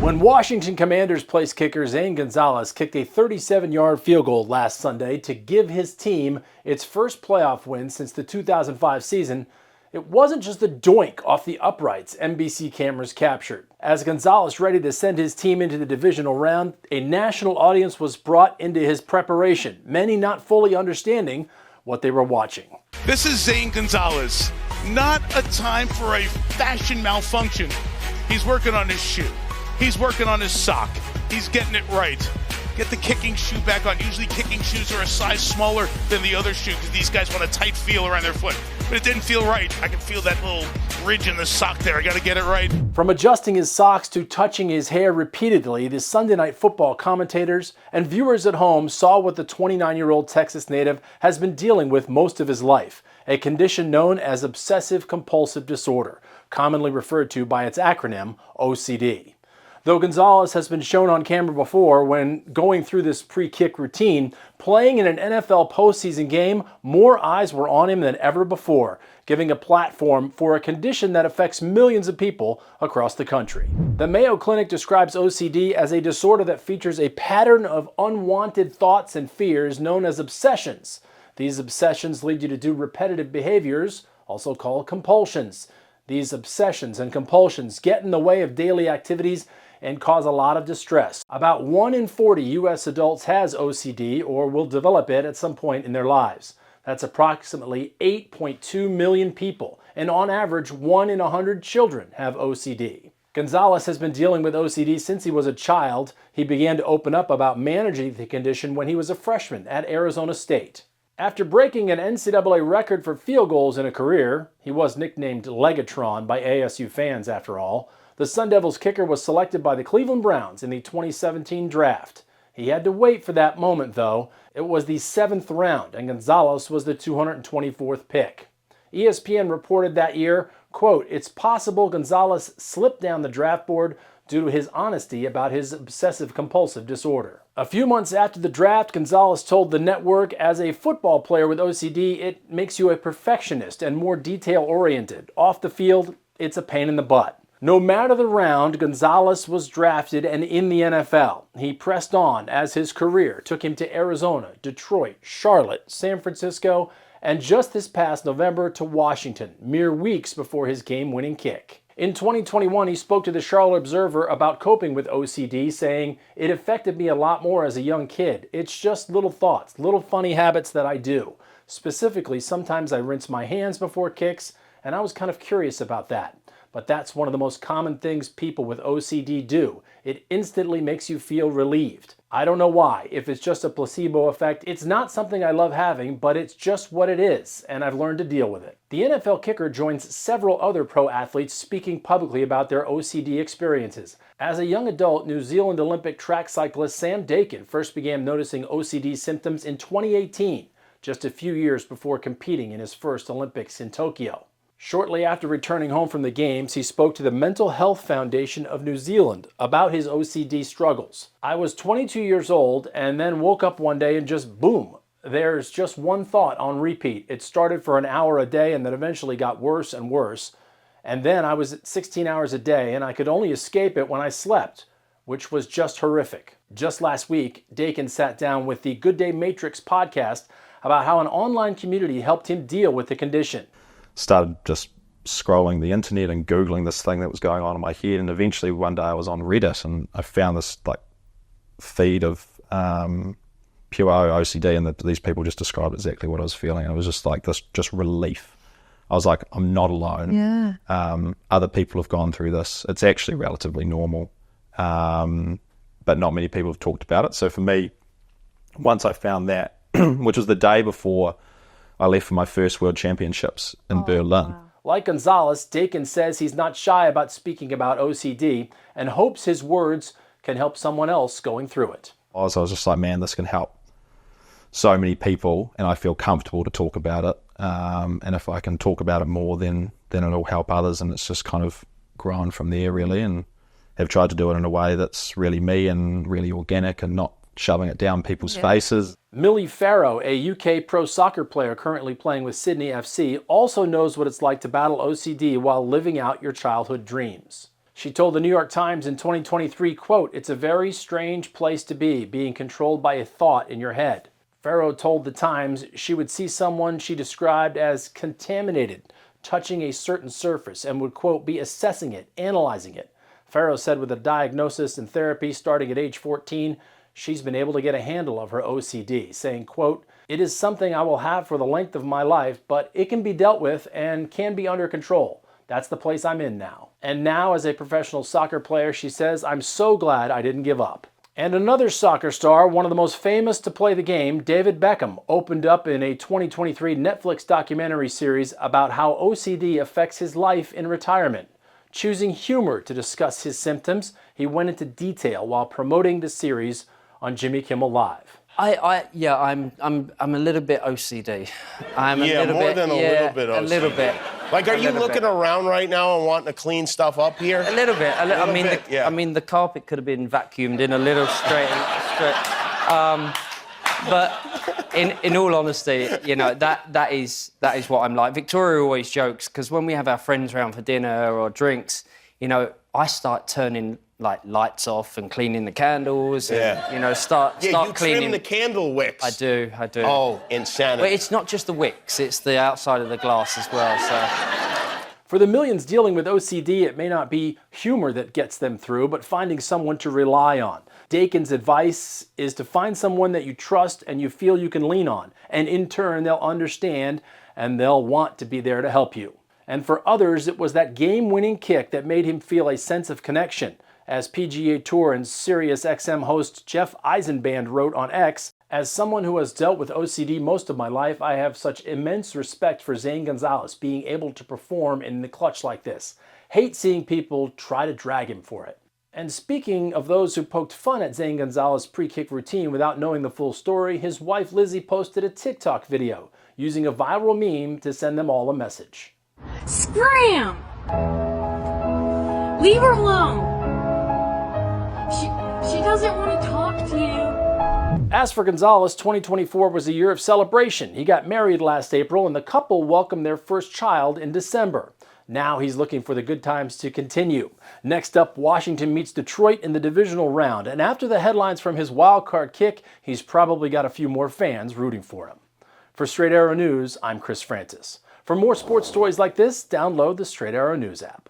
When Washington Commanders place kicker Zane Gonzalez kicked a 37-yard field goal last Sunday to give his team its first playoff win since the 2005 season, it wasn't just a doink off the uprights NBC cameras captured. As Gonzalez ready to send his team into the divisional round, a national audience was brought into his preparation, many not fully understanding what they were watching. This is Zane Gonzalez. Not a time for a fashion malfunction. He's working on his shoe. He's working on his sock. He's getting it right. Get the kicking shoe back on. Usually kicking shoes are a size smaller than the other shoe because these guys want a tight feel around their foot. But it didn't feel right. I can feel that little ridge in the sock there. I got to get it right. From adjusting his socks to touching his hair repeatedly, the Sunday Night Football commentators and viewers at home saw what the 29-year-old Texas native has been dealing with most of his life, a condition known as obsessive-compulsive disorder, commonly referred to by its acronym OCD. Though Gonzalez has been shown on camera before when going through this pre-kick routine, playing in an NFL postseason game, more eyes were on him than ever before, giving a platform for a condition that affects millions of people across the country. The Mayo Clinic describes OCD as a disorder that features a pattern of unwanted thoughts and fears known as obsessions. These obsessions lead you to do repetitive behaviors, also called compulsions. These obsessions and compulsions get in the way of daily activities and cause a lot of distress. About 1 in 40 U.S. adults has OCD or will develop it at some point in their lives. That's approximately 8.2 million people, and on average, 1 in 100 children have OCD. Gonzalez has been dealing with OCD since he was a child. He began to open up about managing the condition when he was a freshman at Arizona State. After breaking an NCAA record for field goals in a career, he was nicknamed Legatron by ASU fans after all, the Sun Devils kicker was selected by the Cleveland Browns in the 2017 draft. He had to wait for that moment, though. It was the 7th round, and Gonzalez was the 224th pick. ESPN reported that year, quote, "It's possible Gonzalez slipped down the draft board due to his honesty about his obsessive-compulsive disorder." A few months after the draft, Gonzalez told the network, "As a football player with OCD, it makes you a perfectionist and more detail-oriented. Off the field, it's a pain in the butt." No matter the round, Gonzalez was drafted and in the NFL. He pressed on as his career took him to Arizona, Detroit, Charlotte, San Francisco, and just this past November to Washington, mere weeks before his game-winning kick. In 2021, he spoke to the Charlotte Observer about coping with OCD, saying, "It affected me a lot more as a young kid. It's just little thoughts, little funny habits that I do. Specifically, sometimes I rinse my hands before kicks, and I was kind of curious about that. But that's one of the most common things people with OCD do. It instantly makes you feel relieved. I don't know why. If it's just a placebo effect, it's not something I love having, but it's just what it is, and I've learned to deal with it." The NFL kicker joins several other pro athletes speaking publicly about their OCD experiences. As a young adult, New Zealand Olympic track cyclist Sam Dakin first began noticing OCD symptoms in 2018, just a few years before competing in his first Olympics in Tokyo. Shortly after returning home from the Games, he spoke to the Mental Health Foundation of New Zealand about his OCD struggles. "I was 22 years old and then woke up one day and just boom, there's just one thought on repeat. It started for an hour a day and then eventually got worse and worse. And then I was at 16 hours a day and I could only escape it when I slept, which was just horrific." Just last week, Dakin sat down with the Good Day Matrix podcast about how an online community helped him deal with the condition. Started just scrolling the internet and Googling this thing that was going on in my head, and eventually one day I was on Reddit and I found this feed of pure OCD, and these people just described exactly what I was feeling. It was just like this relief. I was like, I'm not alone. Yeah. Other people have gone through this. It's actually relatively normal, but not many people have talked about it. So for me, once I found that, which was the day before I left for my first World Championships in Berlin. Wow. Like Gonzalez, Dakin says he's not shy about speaking about OCD and hopes his words can help someone else going through it. I was just like, man, this can help so many people, and I feel comfortable to talk about it. And if I can talk about it more, then it'll help others. And it's just kind of grown from there, really, and have tried to do it in a way that's really me and really organic and not shoving it down people's faces. Millie Farrow, a UK pro soccer player currently playing with Sydney FC, also knows what it's like to battle OCD while living out your childhood dreams. She told the New York Times in 2023, quote, "It's a very strange place to be, being controlled by a thought in your head." Farrow told the Times she would see someone she described as contaminated, touching a certain surface, and would, quote, be assessing it, analyzing it. Farrow said with a diagnosis and therapy starting at age 14, she's been able to get a handle of her OCD, saying, quote, "It is something I will have for the length of my life, but it can be dealt with and can be under control. That's the place I'm in now." And now, as a professional soccer player, she says, "I'm so glad I didn't give up." And another soccer star, one of the most famous to play the game, David Beckham, opened up in a 2023 Netflix documentary series about how OCD affects his life in retirement. Choosing humor to discuss his symptoms, he went into detail while promoting the series on Jimmy Kimmel Live. I'm a little bit OCD. I'm a little more bit, than a little bit OCD. A little bit. Like, are you looking bit. Around right now and wanting to clean stuff up here? A little bit. Yeah. I mean, the carpet could have been vacuumed in a little straight. But in all honesty, you know, that is what I'm like. Victoria always jokes, because when we have our friends around for dinner or drinks, you know, I start turning like lights off and cleaning the candles. And, you know, start you cleaning. trim the candle wicks. I do. Oh, insanity. But it's not just the wicks; it's the outside of the glass as well. So. For the millions dealing with OCD, it may not be humor that gets them through, but finding someone to rely on. Dakin's advice is to find someone that you trust and you feel you can lean on, and in turn, they'll understand and they'll want to be there to help you. And for others, it was that game-winning kick that made him feel a sense of connection. As PGA Tour and SiriusXM host Jeff Eisenband wrote on X, "As someone who has dealt with OCD most of my life, I have such immense respect for Zane Gonzalez being able to perform in the clutch like this. Hate seeing people try to drag him for it." And speaking of those who poked fun at Zane Gonzalez's pre-kick routine without knowing the full story, his wife Lizzie posted a TikTok video using a viral meme to send them all a message. "Scram! Leave her alone. She doesn't want to talk to you." As for Gonzalez, 2024 was a year of celebration. He got married last April and the couple welcomed their first child in December. Now he's looking for the good times to continue. Next up, Washington meets Detroit in the divisional round, and after the headlines from his wild card kick, he's probably got a few more fans rooting for him. For Straight Arrow News, I'm Chris Francis. For more sports stories like this, download the Straight Arrow News app.